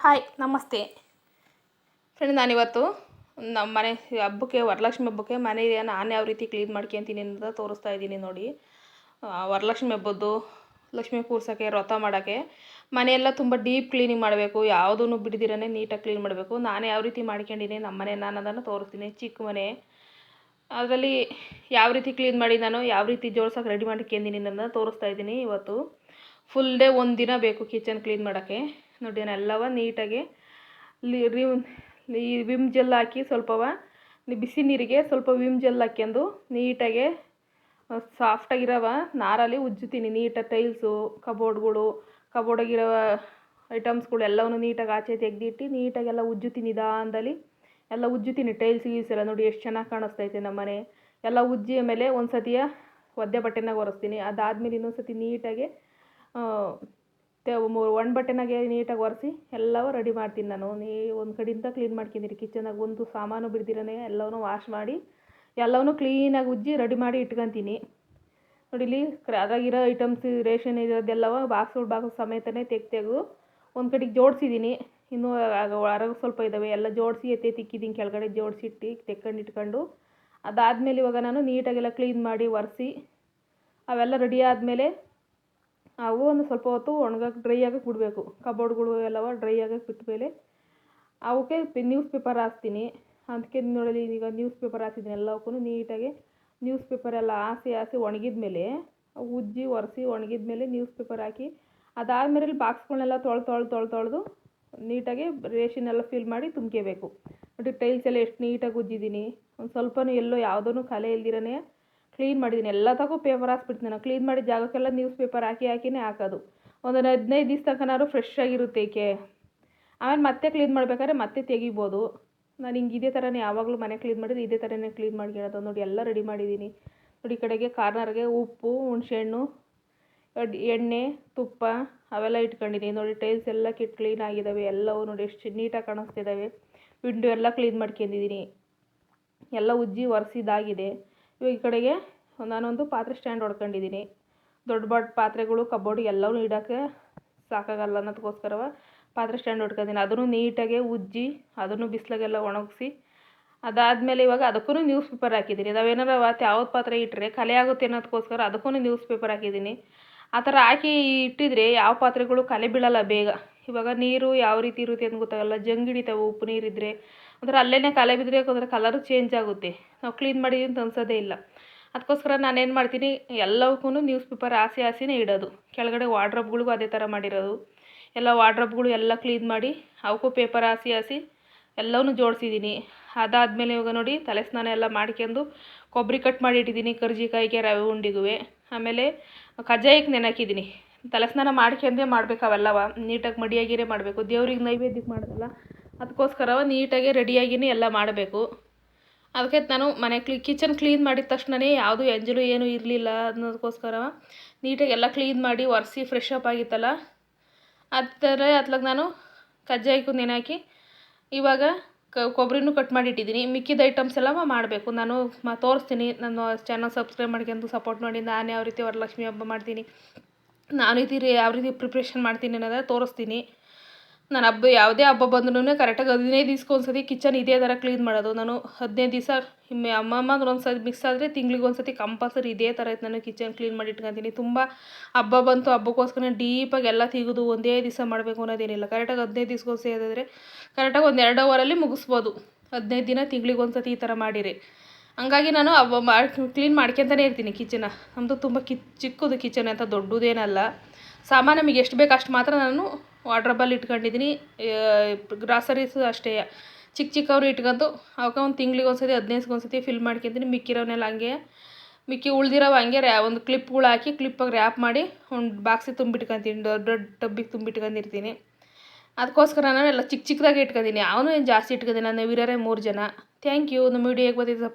Hi ನಮಸ್ತೆ friend. ನಾನಿವತ್ತು ನಮ್ಮ ಮನೆ ಹಬ್ಬಕ್ಕೆ, ವರಲಕ್ಷ್ಮಿ ಹಬ್ಬಕ್ಕೆ ಮನೆ ನಾನು ಯಾವ ರೀತಿ ಕ್ಲೀನ್ ಮಾಡ್ಕೊತೀನಿ ಅಂತ ತೋರಿಸ್ತಾ ಇದ್ದೀನಿ ನೋಡಿ. ವರಲಕ್ಷ್ಮಿ ಹಬ್ಬದ್ದು ಲಕ್ಷ್ಮಿ ಕೂರ್ಸೋಕ್ಕೆ, ವ್ರತ ಮಾಡೋಕ್ಕೆ ಮನೆಯೆಲ್ಲ ತುಂಬ ಡೀಪ್ ಕ್ಲೀನಿಂಗ್ ಮಾಡಬೇಕು. ಯಾವುದೂ ಬಿಡ್ದಿರೇ ನೀಟಾಗಿ ಕ್ಲೀನ್ ಮಾಡಬೇಕು. ನಾನು ಯಾವ ರೀತಿ ಮಾಡ್ಕೊಂಡಿದ್ದೀನಿ ನಮ್ಮ ಮನೆ, ನಾನು ಅದನ್ನು ತೋರಿಸ್ತೀನಿ. ಚಿಕ್ಕ ಮನೆ, ಅದರಲ್ಲಿ ಯಾವ ರೀತಿ ಕ್ಲೀನ್ ಮಾಡಿ ನಾನು ಯಾವ ರೀತಿ ಜೋಡ್ಸೋಕೆ ರೆಡಿ ಮಾಡ್ಕೊಂಡಿದ್ದೀನಿ ಅನ್ನೋದನ್ನ ತೋರಿಸ್ತಾ ಇದ್ದೀನಿ. ಇವತ್ತು ಫುಲ್ ಡೇ ಒಂದು ದಿನ ಬೇಕು ಕಿಚನ್ ಕ್ಲೀನ್ ಮಾಡೋಕ್ಕೆ ನೋಡಿ. ನಾನೆಲ್ಲವ ನೀಟಾಗಿ ಈ ವಿಮ್ ಜೆಲ್ ಹಾಕಿ ಸ್ವಲ್ಪವ ಬಿಸಿ ನೀರಿಗೆ ಸ್ವಲ್ಪ ವಿಮ್ ಜೆಲ್ ಹಾಕ್ಯಂಡು ನೀಟಾಗೆ ಸಾಫ್ಟಾಗಿರೋವ ನಾರಲ್ಲಿ ಉಜ್ಜುತ್ತೀನಿ. ನೀಟಾಗಿ ಟೈಲ್ಸು, ಕಬೋರ್ಡಾಗಿರೋ ಐಟಮ್ಸ್ಗಳು ಎಲ್ಲವನ್ನು ನೀಟಾಗಿ ಆಚೆ ತೆಗೆದಿಟ್ಟು ನೀಟಾಗೆಲ್ಲ ಉಜ್ಜುತ್ತೀನಿ. ನಿಧಾನದಲ್ಲಿ ಎಲ್ಲ ಉಜ್ಜುತ್ತೀನಿ. ಟೈಲ್ಸ್ ಗೀಲ್ಸೆಲ್ಲ ನೋಡಿ ಎಷ್ಟು ಚೆನ್ನಾಗಿ ಕಾಣಿಸ್ತೈತೆ ನಮ್ಮ ಮನೆ. ಎಲ್ಲ ಉಜ್ಜಿ ಆಮೇಲೆ ಒಂದು ಸತಿಯ ಒದ್ದೆ ಬಟ್ಟೆನಾಗ ಒರೆಸ್ತೀನಿ. ಅದಾದಮೇಲೆ ಇನ್ನೊಂದು ಸತಿ ನೀಟಾಗಿ ಒಂದು ಬಟ್ಟೆನಾಗೆ ನೀಟಾಗಿ ಒರೆಸಿ ಎಲ್ಲವೂ ರೆಡಿ ಮಾಡ್ತೀನಿ. ನಾನು ಒಂದು ಕಡೆಯಿಂದ ಕ್ಲೀನ್ ಮಾಡ್ಕೊಂಡಿರಿ. ಕಿಚನಾಗ ಒಂದು ಸಾಮಾನು ಬಿಡ್ದಿರೇ ಎಲ್ಲವನ್ನೂ ವಾಶ್ ಮಾಡಿ ಎಲ್ಲವನ್ನೂ ಕ್ಲೀನಾಗಿ ಉಜ್ಜಿ ರೆಡಿ ಮಾಡಿ ಇಟ್ಕೊತೀನಿ ನೋಡಿ. ಇಲ್ಲಿ ಅದ್ರಾಗಿರೋ ಐಟಮ್ಸ್ ರೇಷನ್ ಇರೋದೆಲ್ಲವ ಬಾಕ್ಸ್ ಸಮೇತನೇ ತೆಗೆದು ಒಂದು ಕಡೆಗೆ ಜೋಡಿಸಿದ್ದೀನಿ. ಇನ್ನೂ ಹೊರಗೆ ಸ್ವಲ್ಪ ಇದ್ದಾವೆ, ಎಲ್ಲ ಜೋಡಿಸಿ ತಿಕ್ಕಿದ್ದೀನಿ. ಕೆಳಗಡೆ ಜೋಡಿಸಿಟ್ಟು ಇಟ್ಕೊಂಡು ಅದಾದಮೇಲೆ ಇವಾಗ ನಾನು ನೀಟಾಗೆಲ್ಲ ಕ್ಲೀನ್ ಮಾಡಿ ಒರೆಸಿ ಅವೆಲ್ಲ ರೆಡಿ ಆದಮೇಲೆ ಅವು ಒಂದು ಸ್ವಲ್ಪ ಹೊತ್ತು ಡ್ರೈ ಆಗಕ್ಕೆ ಬಿಡಬೇಕು. ಕಬೋರ್ಡ್ಗಳು ಎಲ್ಲವ ಡ್ರೈ ಆಗಕ್ಕೆ ಬಿಟ್ಟಮೇಲೆ ಅವಕ್ಕೆ ನ್ಯೂಸ್ ಪೇಪರ್ ಹಾಕ್ತೀನಿ. ಅದಕ್ಕೆ ನೋಡಿ, ಈಗ ನ್ಯೂಸ್ ಪೇಪರ್ ಹಾಕಿದ್ದೀನಿ. ಎಲ್ಲವಕ್ಕೂ ನೀಟಾಗಿ ನ್ಯೂಸ್ ಪೇಪರ್ ಎಲ್ಲ ಹಾಸಿ ಒಣಗಿದ ಮೇಲೆ ಉಜ್ಜಿ ಒರೆಸಿ ಒಣಗಿದ ಮೇಲೆ ನ್ಯೂಸ್ ಪೇಪರ್ ಹಾಕಿ ಅದಾದಮೇಲೆ ಬಾಕ್ಸ್ಗಳನ್ನೆಲ್ಲ ತೊಳೆದು ನೀಟಾಗಿ ರೇಷನ್ ಎಲ್ಲ ಫಿಲ್ ಮಾಡಿ ತುಂಬ್ಕೋಬೇಕು ನೋಡಿ. ಟೈಲ್ಸ್ ಎಲ್ಲ ಎಷ್ಟು ನೀಟಾಗಿ ಉಜ್ಜಿದ್ದೀನಿ. ಒಂದು ಸ್ವಲ್ಪನೂ ಎಲ್ಲೋ ಯಾವುದೂ ಕಲೆ ಇಲ್ದಿರೇ ಕ್ಲೀನ್ ಮಾಡಿದ್ದೀನಿ. ಎಲ್ಲ ತಗೋ ಪೇಪರ್ ಹಾಕ್ಬಿಡ್ತೀನಿ. ನಾನು ಕ್ಲೀನ್ ಮಾಡಿದ ಜಾಗಕ್ಕೆಲ್ಲ ನ್ಯೂಸ್ ಪೇಪರ್ ಹಾಕಿನೇ ಹಾಕೋದು. ಒಂದು 15 ದಿವಸ ತನಕನಾದ್ರು ಫ್ರೆಶ್ ಆಗಿರುತ್ತೆ ಏಕೆ. ಆಮೇಲೆ ಮತ್ತೆ ಕ್ಲೀನ್ ಮಾಡಬೇಕಾದ್ರೆ ಮತ್ತೆ ತೆಗಿಬೋದು. ನಾನು ಹಿಂಗೆ ಇದೇ ಥರನೇ ಯಾವಾಗಲೂ ಮನೆ ಕ್ಲೀನ್ ಮಾಡಿದ್ರೆ ಇದೇ ಥರನೇ ಕ್ಲೀನ್ ಮಾಡ್ಕೊಳ್ಳೋದು ನೋಡಿ. ಎಲ್ಲ ರೆಡಿ ಮಾಡಿದ್ದೀನಿ ನೋಡಿ. ಕಡೆಗೆ ಕಾರ್ನರ್ಗೆ ಉಪ್ಪು, ಹುಣಸೆಹಣ್ಣು, ಎಣ್ಣೆ, ತುಪ್ಪ ಅವೆಲ್ಲ ಇಟ್ಕೊಂಡಿದ್ದೀನಿ ನೋಡಿ. ಟೈಲ್ಸ್ ಎಲ್ಲ ಕ್ಲೀನ್ ಆಗಿದ್ದಾವೆ. ಎಲ್ಲವೂ ನೋಡಿ ಎಷ್ಟು ನೀಟಾಗಿ ಕಾಣಿಸ್ತಿದ್ದಾವೆ. ವಿಂಡೋ ಎಲ್ಲ ಕ್ಲೀನ್ ಮಾಡ್ಕೊಂಡಿದ್ದೀನಿ. ಎಲ್ಲ ಉಜ್ಜಿ ಒರೆಸಿದಾಗಿದೆ. ಇವಾಗ ಈ ಕಡೆಗೆ ನಾನೊಂದು ಪಾತ್ರೆ ಸ್ಟ್ಯಾಂಡ್ ಹೊಡ್ಕೊಂಡಿದ್ದೀನಿ. ದೊಡ್ಡ ಪಾತ್ರೆಗಳು ಕಬೋರ್ಡ್ ಎಲ್ಲವೂ ಇಡೋಕ್ಕೆ ಸಾಕಾಗಲ್ಲ ಅನ್ನೋದಕ್ಕೋಸ್ಕರವ ಪಾತ್ರೆ ಸ್ಟ್ಯಾಂಡ್ ಹೊಡ್ಕೊಂಡಿದ್ದೀನಿ. ಅದನ್ನು ನೀಟಾಗೆ ಉಜ್ಜಿ ಅದನ್ನು ಬಿಸಿಲಾಗೆಲ್ಲ ಒಣಗಿಸಿ ಅದಾದಮೇಲೆ ಇವಾಗ ಅದಕ್ಕೂ ನ್ಯೂಸ್ ಪೇಪರ್ ಹಾಕಿದ್ದೀನಿ. ನಾವೇನಾರು ಯಾವ್ದು ಪಾತ್ರೆ ಇಟ್ಟರೆ ಕಲೆ ಆಗುತ್ತೆ ಅನ್ನೋದಕ್ಕೋಸ್ಕರ ಅದಕ್ಕೂ ನ್ಯೂಸ್ ಪೇಪರ್ ಹಾಕಿದ್ದೀನಿ. ಆ ಥರ ಹಾಕಿ ಇಟ್ಟಿದ್ರೆ ಯಾವ ಪಾತ್ರೆಗಳು ಕಲೆ ಬೀಳಲ್ಲ ಬೇಗ. ಇವಾಗ ನೀರು ಯಾವ ರೀತಿ ಇರುತ್ತೆ ಅಂತ ಗೊತ್ತಾಗಲ್ಲ. ಜಂಗ್ ಹಿಡಿತಾವೆ ಉಪ್ಪು ನೀರಿದ್ದರೆ. ಅಂದರೆ ಅಲ್ಲೇ ಕಲೆ ಬಿದ್ದರೆ ಯಾಕಂದರೆ ಕಲರು ಚೇಂಜ್ ಆಗುತ್ತೆ. ನಾವು ಕ್ಲೀನ್ ಮಾಡಿದ್ದೀವಿ ಅಂತ ಅನ್ಸೋದೇ ಇಲ್ಲ. ಅದಕ್ಕೋಸ್ಕರ ನಾನೇನು ಮಾಡ್ತೀನಿ, ಎಲ್ಲವಕ್ಕೂ ನ್ಯೂಸ್ ಪೇಪರ್ ಹಾಸಿನೇ ಇಡೋದು. ಕೆಳಗಡೆ ವಾರ್ಡ್ರೋಬ್ಗಳಿಗೂ ಅದೇ ಥರ ಮಾಡಿರೋದು. ಎಲ್ಲ ವಾರ್ಡ್ರೋಬ್ಗಳು ಎಲ್ಲ ಕ್ಲೀನ್ ಮಾಡಿ ಅವಕ್ಕೂ ಪೇಪರ್ ಹಾಸಿ ಎಲ್ಲವನ್ನೂ ಜೋಡಿಸಿದ್ದೀನಿ. ಅದಾದಮೇಲೆ ಇವಾಗ ನೋಡಿ ತಲೆ ಸ್ನಾನ ಎಲ್ಲ ಮಾಡ್ಕೊಂಡು ಕೊಬ್ಬರಿ ಕಟ್ ಮಾಡಿ ಇಟ್ಟಿದ್ದೀನಿ. ಕರ್ಜಿಕಾಯಿಗೆ, ರವೆ ಉಂಡಿಗೂ. ಆಮೇಲೆ ಕಜ್ಜಾಯಕ್ಕೆ ನೆನಕಿದ್ದೀನಿ. ತಲೆ ಸ್ನಾನ ಮಾಡ್ಕೊಂಡೇ ಮಾಡಬೇಕು ಅವೆಲ್ಲವ. ನೀಟಾಗಿ ಮಡಿಯಾಗಿರೇ ಮಾಡಬೇಕು. ದೇವ್ರಿಗೆ ನೈವೇದ್ಯಕ್ಕೆ ಮಾಡೋದಲ್ಲ, ಅದಕ್ಕೋಸ್ಕರ ನೀಟಾಗಿ ರೆಡಿಯಾಗಿಯೇ ಎಲ್ಲ ಮಾಡಬೇಕು. ಅದಕ್ಕೆ ನಾನು ಮನೆ ಕಿಚನ್ ಕ್ಲೀನ್ ಮಾಡಿದ ತಕ್ಷಣವೇ ಯಾವುದು ಎಂಜಲು ಏನೂ ಇರಲಿಲ್ಲ ಅನ್ನೋದಕ್ಕೋಸ್ಕರ ನೀಟಾಗಿ ಎಲ್ಲ ಕ್ಲೀನ್ ಮಾಡಿ ಒರೆಸಿ ಫ್ರೆಶ್ ಅಪ್ ಆಗಿತ್ತಲ್ಲ ಅತ್ಲಾಗ ನಾನು ಕಜ್ಜಾಯಕ್ಕೂ ನೆನೆಹಾಕಿ ಇವಾಗ ಕೊಬ್ಬರಿನೂ ಕಟ್ ಮಾಡಿ ಇಟ್ಟಿದ್ದೀನಿ. ಮಿಕ್ಕಿದ ಐಟಮ್ಸ್ ಎಲ್ಲ ಮಾಡಬೇಕು. ನಾನು ತೋರಿಸ್ತೀನಿ. ನಾನು ಚಾನಲ್ ಸಬ್ಸ್ಕ್ರೈಬ್ ಮಾಡ್ಕೊಂಡು ಸಪೋರ್ಟ್ ಮಾಡಿ. ನಾನು ಯಾವ ರೀತಿ ವರಲಕ್ಷ್ಮಿ ಹಬ್ಬ ಮಾಡ್ತೀನಿ, ನಾನು ಯಾವ ರೀತಿ ಪ್ರಿಪ್ರೇಷನ್ ಮಾಡ್ತೀನಿ ಅನ್ನೋದನ್ನ ತೋರಿಸ್ತೀನಿ. ನಾನು ಯಾವುದೇ ಹಬ್ಬ ಬಂದ್ರೂ ಕರೆಕ್ಟಾಗಿ 15 ದಿವ್ಸಕ್ಕೆ ಒಂದು ಸತಿ ಕಿಚನ್ ಇದೇ ಥರ ಕ್ಲೀನ್ ಮಾಡೋದು. ನಾನು 15 ದಿವಸ ಅಮ್ಮಮ್ಮ ಒಂದು ಸತಿ ಮಿಕ್ಸ್ ಆದರೆ ತಿಂಗ್ಳಿಗೆ ಒಂದು ಸತಿ ಕಂಪಲ್ಸರಿ ಇದೇ ಥರ ಇತ್ತು. ನಾನು ಕಿಚನ್ ಕ್ಲೀನ್ ಮಾಡಿ ಇಟ್ಕೊತೀನಿ. ತುಂಬ ಹಬ್ಬ ಬಂತು, ಹಬ್ಬಕ್ಕೋಸ್ಕರ ಡೀಪಾಗಿ ಎಲ್ಲ ತೆಗೆದು ಒಂದೇ ದಿವಸ ಮಾಡಬೇಕು ಅನ್ನೋದೇನಿಲ್ಲ. ಕರೆಕ್ಟಾಗಿ 15 ದಿವ್ಸಕ್ಕೆ ಒಂದು ಸೇರಿದ್ರೆ ಕರೆಕ್ಟಾಗಿ ಒಂದು 2 ಅವರಲ್ಲಿ ಮುಗಿಸ್ಬೋದು. 15 ದಿನ ತಿಂಗ್ಳಿಗೆ ಒಂದು ಸತಿ ಈ ಥರ ಮಾಡಿರಿ. ಹಂಗಾಗಿ ನಾನು ಕ್ಲೀನ್ ಮಾಡ್ಕೊತಾನೆ ಇರ್ತೀನಿ ಕಿಚನ. ನಮ್ಮದು ತುಂಬ ಚಿಕ್ಕದು ಕಿಚನ್ ಅಂತ ದೊಡ್ಡದೇನಲ್ಲ. ಸಾಮಾನು ನಮಗೆ ಎಷ್ಟು ಬೇಕು ಅಷ್ಟು ಮಾತ್ರ ನಾನು ವಾರ್ಡ್ರೋಬಲ್ಲಿ ಇಟ್ಕೊಂಡಿದ್ದೀನಿ. ಗ್ರಾಸರೀಸು ಅಷ್ಟೇ ಚಿಕ್ಕವರು ಇಟ್ಕೊಂಡು ಅವಕ್ಕೆ ಒಂದು ತಿಂಗ್ಳಿಗೆ ಒಂದು ಸತಿ 15 ದಿವ್ಸಕ್ಕೆ ಒಂದು ಸತಿ ಫಿಲ್ ಮಾಡ್ಕೊತೀನಿ. ಮಿಕ್ಕಿರೋನೆಲ್ಲ ಹಂಗೆ ಉಳ್ದಿರೋವು ಹಂಗೆ ಒಂದು ಕ್ಲಿಪ್ಗಳು ಹಾಕಿ ಕ್ಲಿಪ್ಪಾಗಿ ರ್ಯಾಪ್ ಮಾಡಿ ಒಂದು ಬಾಕ್ಸಿಗೆ ತುಂಬಿಟ್ಕೊತೀನಿ. ದೊಡ್ಡ ಟಬ್ಬಿಗೆ ತುಂಬಿಟ್ಕೊಂಡಿರ್ತೀನಿ. ಅದಕ್ಕೋಸ್ಕರ ನಾನು ಎಲ್ಲ ಚಿಕ್ಕದಾಗಿ ಇಟ್ಕೊತೀನಿ. ಅವನು ಏನು ಜಾಸ್ತಿ ಇಟ್ಕೊತೀನಿ. ನಾನು ಇರೋರೇ 3 ಜನ. Thank you. ನಮ್ಮ ವಿಡಿಯೋ ಹೇಗೆ ಬರ್ತಿದ್ದು